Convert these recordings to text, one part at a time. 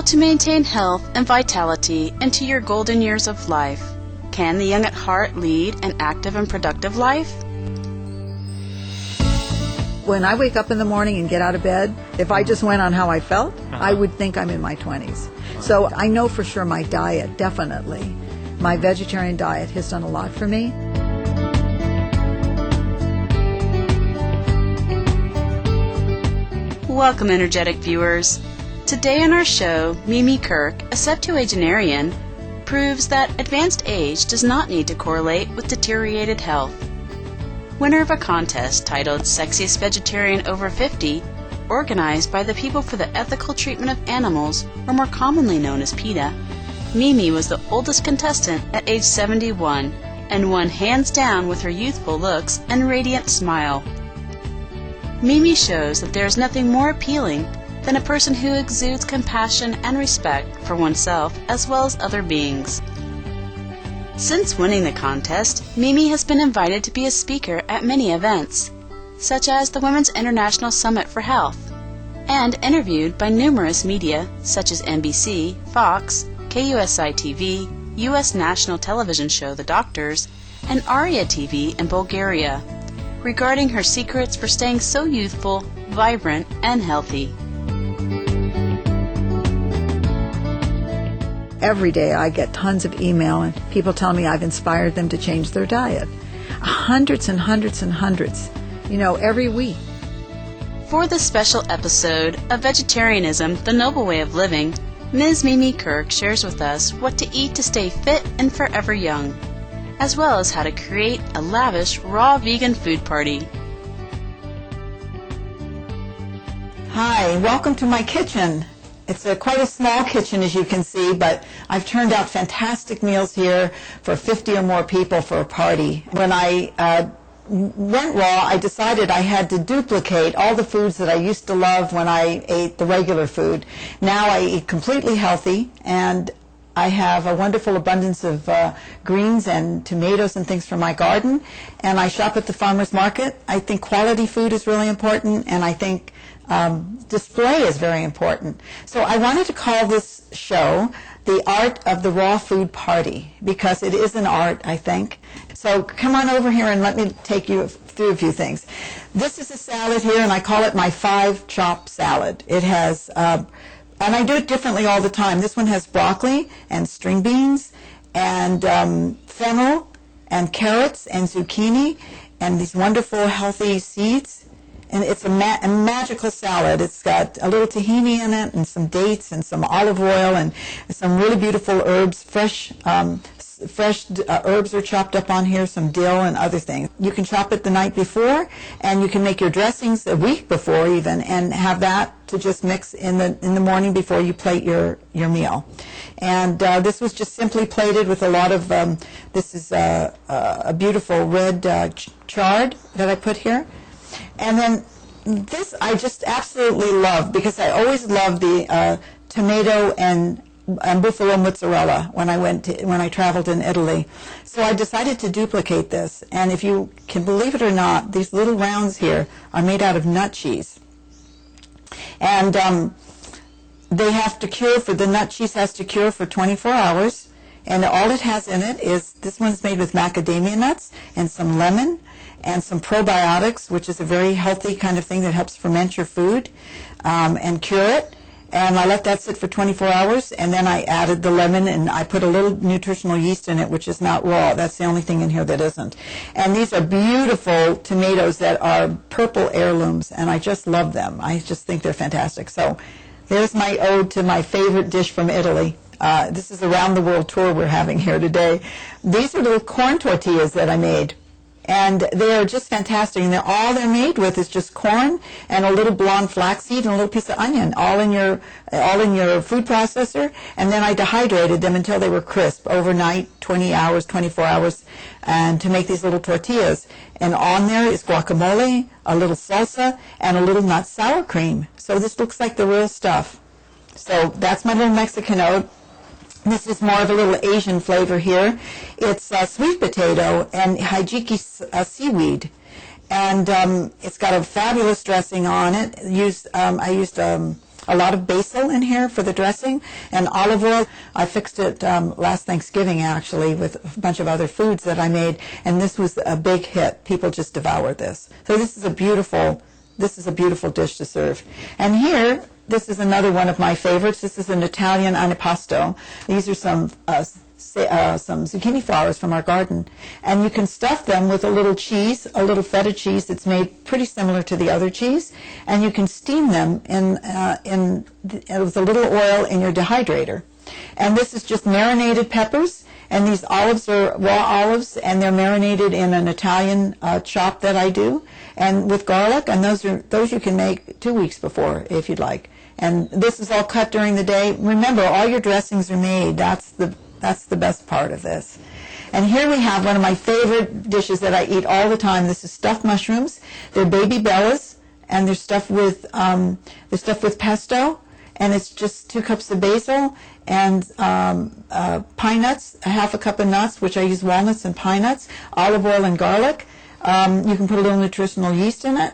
to maintain health and vitality into your golden years of life? Can the young at heart lead an active and productive life? When I wake up in the morning and get out of bed, if I just went on how I felt, I would think I'm in my 20s. So I know for sure my diet, definitely. My vegetarian diet has done a lot for me. Welcome, energetic viewers. Today on our show, Mimi Kirk, a septuagenarian, proves that advanced age does not need to correlate with deteriorated health. Winner of a contest titled Sexiest Vegetarian Over 50, organized by the People for the Ethical Treatment of Animals, or more commonly known as PETA, Mimi was the oldest contestant at age 71 and won hands down with her youthful looks and radiant smile. Mimi shows that there is nothing more appealing than a person who exudes compassion and respect for oneself as well as other beings. Since winning the contest, Mimi has been invited to be a speaker at many events, such as the Women's International Summit for Health, and interviewed by numerous media such as NBC, Fox, KUSI-TV, U.S. national television show The Doctors, and Aria TV in Bulgaria, regarding her secrets for staying so youthful, vibrant, and healthy. Every day I get tons of email and people tell me I've inspired them to change their diet. Hundreds and hundreds and hundreds, every week. For this special episode of Vegetarianism, the Noble Way of Living, Ms. Mimi Kirk shares with us what to eat to stay fit and forever young, as well as how to create a lavish raw vegan food party. Hi, welcome to my kitchen. It's quite a small kitchen, as you can see, but I've turned out fantastic meals here for 50 or more people for a party. When I went raw, I decided I had to duplicate all the foods that I used to love when I ate the regular food. Now I eat completely healthy, and I have a wonderful abundance of greens and tomatoes and things from my garden, and I shop at the farmer's market. I think quality food is really important, and I think display is very important. So I wanted to call this show The Art of the Raw Food Party, because it is an art, I think. So come on over here and let me take you through a few things. This is a salad here, and I call it my 5-chop salad. It has, and I do it differently all the time. This one has broccoli and string beans and fennel and carrots and zucchini and these wonderful healthy seeds. And it's a magical salad. It's got a little tahini in it and some dates and some olive oil and some really beautiful herbs. Fresh herbs are chopped up on here, some dill and other things. You can chop it the night before, and you can make your dressings a week before even, and have that to just mix in the morning before you plate your meal. And this was just simply plated with a lot of, this is a beautiful red chard that I put here. And then this I just absolutely love, because I always loved the tomato and buffalo mozzarella when I traveled in Italy. So I decided to duplicate this. And if you can believe it or not, these little rounds here are made out of nut cheese. And the nut cheese has to cure for 24 hours. And all it has in it is, this one's made with macadamia nuts and some lemon and some probiotics, which is a very healthy kind of thing that helps ferment your food and cure it. And I let that sit for 24 hours, and then I added the lemon, and I put a little nutritional yeast in it, which is not raw. That's the only thing in here that isn't. And these are beautiful tomatoes that are purple heirlooms, and I just love them. I just think they're fantastic. So there's my ode to my favorite dish from Italy. This is a round the world tour we're having here today. These are little corn tortillas that I made. And they are just fantastic. And all they're made with is just corn and a little blonde flaxseed and a little piece of onion, all in your food processor. And then I dehydrated them until they were crisp overnight, 20 hours, 24 hours, and to make these little tortillas. And on there is guacamole, a little salsa, and a little nut sour cream. So this looks like the real stuff. So that's my little Mexican ode. This is more of a little Asian flavor here. It's sweet potato and hijiki seaweed. And it's got a fabulous dressing on it. I used a lot of basil in here for the dressing, and olive oil. I fixed it last Thanksgiving, actually, with a bunch of other foods that I made, and this was a big hit. People just devoured this. So this is a beautiful dish to serve. And here, this is another one of my favorites. This is an Italian antipasto. These are some zucchini flowers from our garden, and you can stuff them with a little cheese, a little feta cheese that's made pretty similar to the other cheese, and you can steam them with a little oil in your dehydrator. And this is just marinated peppers, and these olives are raw olives, and they're marinated in an Italian chop that I do, and with garlic, and those you can make 2 weeks before if you'd like. And this is all cut during the day. Remember, all your dressings are made. That's the best part of this. And here we have one of my favorite dishes that I eat all the time. This is stuffed mushrooms. They're baby bellas, and they're stuffed with pesto, and it's just 2 cups of basil and pine nuts, a half a cup of nuts, which I use walnuts and pine nuts, olive oil and garlic. You can put a little nutritional yeast in it.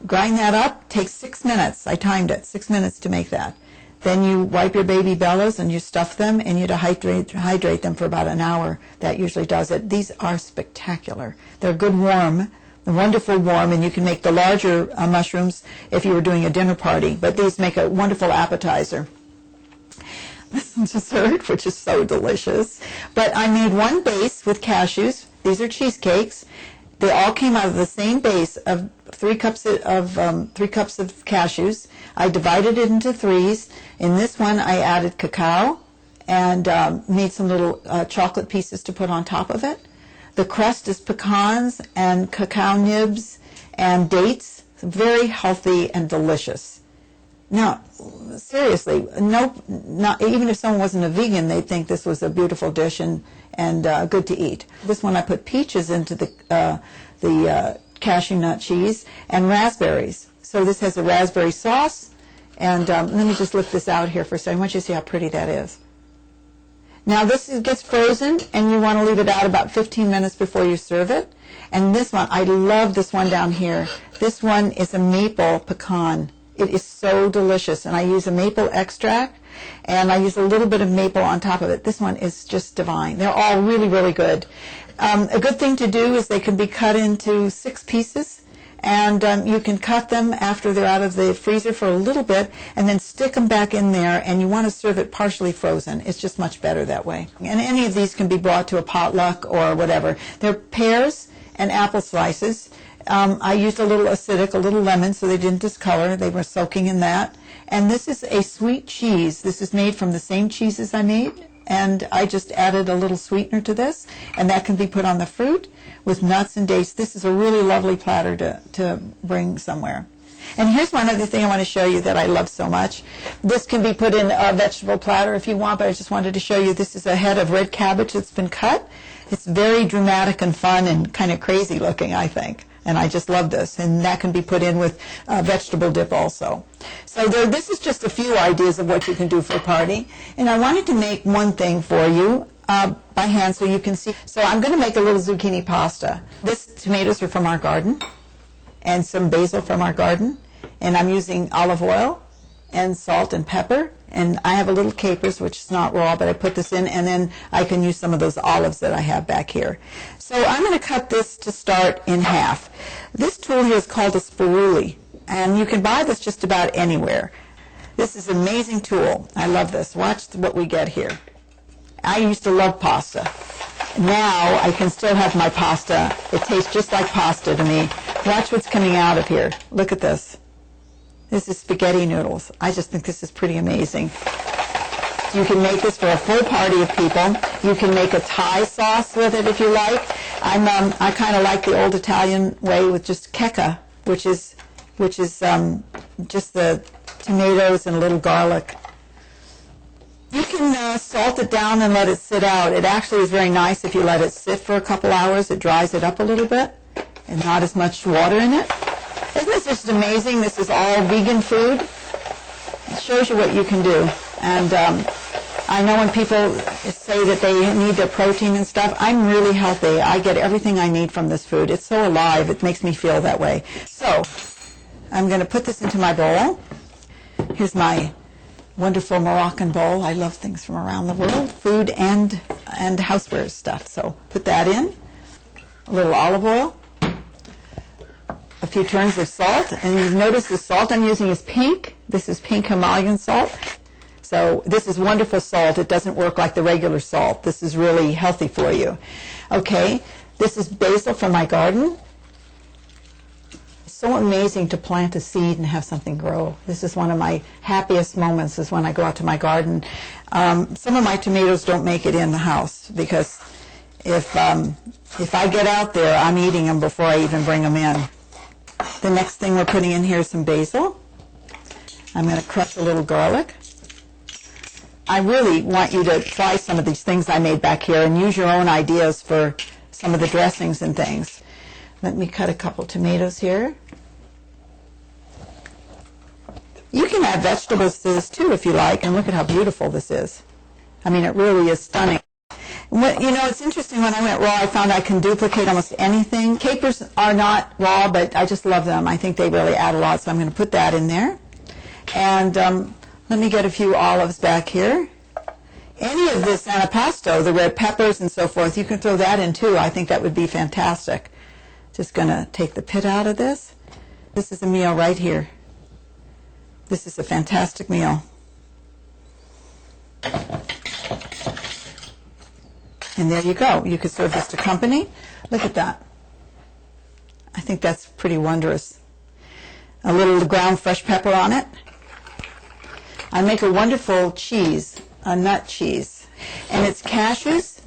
Grind that up. Takes 6 minutes. I timed it. 6 minutes to make that. Then you wipe your baby bellas and you stuff them and you dehydrate them for about an hour. That usually does it. These are spectacular. They're good warm, wonderful warm, and you can make the larger mushrooms if you were doing a dinner party. But these make a wonderful appetizer. This is dessert, which is so delicious. But I made one base with cashews. These are cheesecakes. They all came out of the same base of 3 cups of cashews. I divided it into 3s. In this one, I added cacao and made some little chocolate pieces to put on top of it. The crust is pecans and cacao nibs and dates. Very healthy and delicious. Now, seriously, even if someone wasn't a vegan, they'd think this was a beautiful dish and good to eat. This one I put peaches into the cashew nut cheese and raspberries. So this has a raspberry sauce, and let me just lift this out here for a second. I want you to see how pretty that is. Now this gets frozen, and you want to leave it out about 15 minutes before you serve it. And this one, I love this one down here. This one is a maple pecan. It is so delicious, and I use a maple extract, and I use a little bit of maple on top of it. This one is just divine. They're all really, really good. A good thing to do is they can be cut into 6 pieces, and you can cut them after they're out of the freezer for a little bit, and then stick them back in there, and you want to serve it partially frozen. It's just much better that way. And any of these can be brought to a potluck or whatever. They're pears and apple slices. I used a little acidic, a little lemon, so they didn't discolor. They were soaking in that. And this is a sweet cheese. This is made from the same cheeses I made, and I just added a little sweetener to this, and that can be put on the fruit with nuts and dates. This is a really lovely platter to bring somewhere. And here's one other thing I want to show you that I love so much. This can be put in a vegetable platter if you want, but I just wanted to show you this is a head of red cabbage that's been cut. It's very dramatic and fun and kind of crazy looking, I think. And I just love this. And that can be put in with vegetable dip also. So this is just a few ideas of what you can do for a party. And I wanted to make one thing for you by hand so you can see. So I'm going to make a little zucchini pasta. This tomatoes are from our garden and some basil from our garden. And I'm using olive oil and salt and pepper. And I have a little capers, which is not raw, but I put this in, and then I can use some of those olives that I have back here. So I'm going to cut this to start in half. This tool here is called a spiruli, and you can buy this just about anywhere. This is an amazing tool. I love this. Watch what we get here. I used to love pasta. Now I can still have my pasta. It tastes just like pasta to me. Watch what's coming out of here. Look at this. This is spaghetti noodles. I just think this is pretty amazing. You can make this for a full party of people. You can make a Thai sauce with it if you like. I kind of like the old Italian way with just keka, which is just the tomatoes and a little garlic. You can salt it down and let it sit out. It actually is very nice if you let it sit for a couple hours. It dries it up a little bit and not as much water in it. Isn't this just amazing? This is all vegan food. It shows you what you can do. And I know when people say that they need their protein and stuff, I'm really healthy. I get everything I need from this food. It's so alive. It makes me feel that way. So I'm going to put this into my bowl. Here's my wonderful Moroccan bowl. I love things from around the world, food and housewares stuff. So put that in. A little olive oil. A few turns of salt. And you've noticed the salt I'm using is pink. This is pink Himalayan salt. So this is wonderful salt. It doesn't work like the regular salt. This is really healthy for you. Okay, this is basil from my garden. It's so amazing to plant a seed and have something grow. This is one of my happiest moments is when I go out to my garden. Some of my tomatoes don't make it in the house because if I get out there, I'm eating them before I even bring them in. The next thing we're putting in here is some basil. I'm going to crush a little garlic. I really want you to try some of these things I made back here and use your own ideas for some of the dressings and things. Let me cut a couple tomatoes here. You can add vegetables to this too if you like, and look at how beautiful this is. I mean, it really is stunning. You know, it's interesting, when I went raw, I found I can duplicate almost anything. Capers are not raw, but I just love them. I think they really add a lot, so I'm going to put that in there. And let me get a few olives back here. Any of this antipasto, the red peppers and so forth, you can throw that in too. I think that would be fantastic. Just going to take the pit out of this. This is a meal right here. This is a fantastic meal. And there you go. You could serve this to company. Look at that. I think that's pretty wondrous. A little ground fresh pepper on it. I make a wonderful cheese, a nut cheese, and it's cashews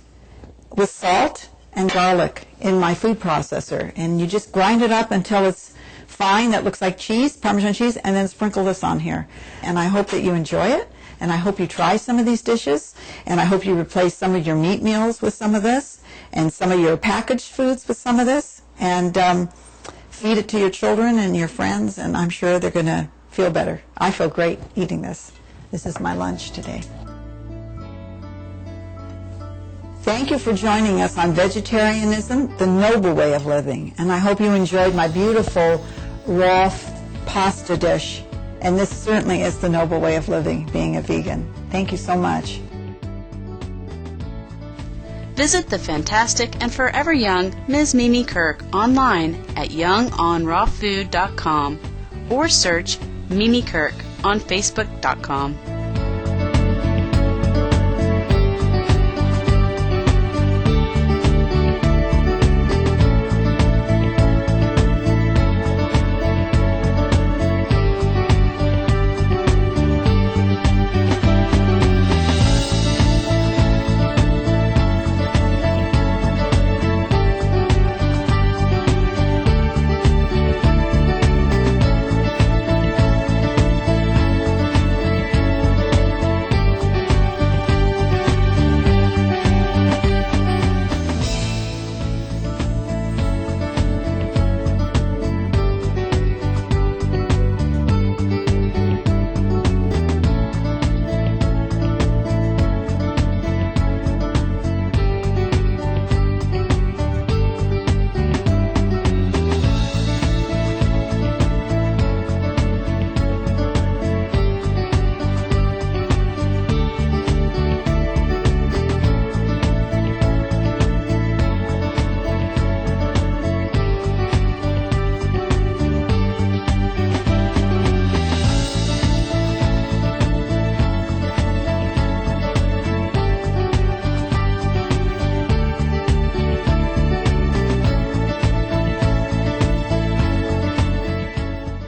with salt and garlic in my food processor, and you just grind it up until it's fine, that looks like cheese, Parmesan cheese, and then sprinkle this on here. And I hope that you enjoy it, and I hope you try some of these dishes, and I hope you replace some of your meat meals with some of this, and some of your packaged foods with some of this, and feed it to your children and your friends, and I'm sure they're going to feel better. I feel great eating this. This is my lunch today. Thank you for joining us on Vegetarianism, the Noble Way of Living. And I hope you enjoyed my beautiful raw pasta dish. And this certainly is the noble way of living, being a vegan. Thank you so much. Visit the fantastic and forever young Ms. Mimi Kirk online at youngonrawfood.com or search Mimi Kirk on Facebook.com.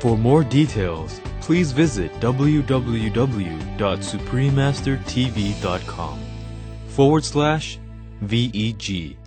For more details, please visit www.suprememastertv.com/VEG.